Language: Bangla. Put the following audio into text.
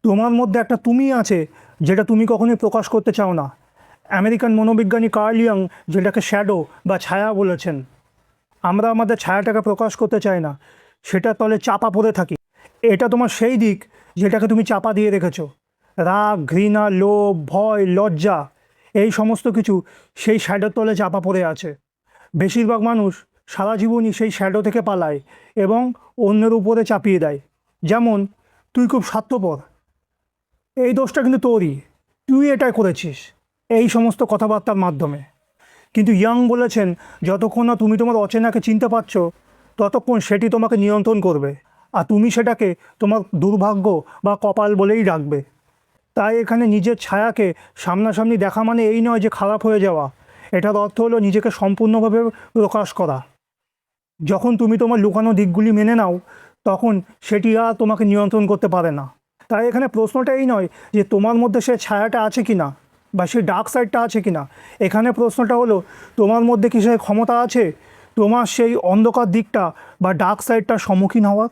তোমার মধ্যে একটা তুমি আছে যেটা তুমি কখনোই প্রকাশ করতে চাও না। আমেরিকান মনোবিজ্ঞানী কার্ল ইয়ং যেটাকে শ্যাডো বা ছায়া বলেছেন। আমরা আমাদের ছায়াটাকে প্রকাশ করতে চাই না, সেটা তলে চাপা পড়ে থাকি। এটা তোমার সেই দিক যেটাকে তুমি চাপা দিয়ে রেখেছো। রাগ, ঘৃণা, লোভ, ভয়, লজ্জা, এই সমস্ত কিছু সেই শ্যাডোর তলে চাপা পড়ে আছে। বেশিরভাগ মানুষ সারা জীবনই সেই শ্যাডো থেকে পালায় এবং অন্যের উপরে চাপিয়ে দেয়। যেমন, তুই খুব স্বার্থপর, এই দোষটা কিন্তু তোরই, তুই এটাই করেছিস, এই সমস্ত কথাবার্তার মাধ্যমে। কিন্তু ইয়ং বলেছেন, যতক্ষণ না তুমি তোমার অচেনাকে চিনতে পারছো ততক্ষণ সেটি তোমাকে নিয়ন্ত্রণ করবে, আর তুমি সেটাকে তোমার দুর্ভাগ্য বা কপাল বলেই রাখবে। তাই এখানে নিজের ছায়াকে সামনাসামনি দেখা মানে এই নয় যে খারাপ হয়ে যাওয়া, এটার অর্থ হলো নিজেকে সম্পূর্ণভাবে প্রকাশ করা। যখন তুমি তোমার লুকানো দিকগুলি মেনে নাও তখন সেটি আর তোমাকে নিয়ন্ত্রণ করতে পারে না। তাই এখানে প্রশ্নটা এই নয় যে তোমার মধ্যে সে ছায়াটা আছে কি না বা সেই ডার্ক সাইডটা আছে কি না। এখানে প্রশ্নটা হলো, তোমার মধ্যে কি সেই ক্ষমতা আছে তোমার সেই অন্ধকার দিকটা বা ডার্ক সাইডটার সম্মুখীন হওয়ার।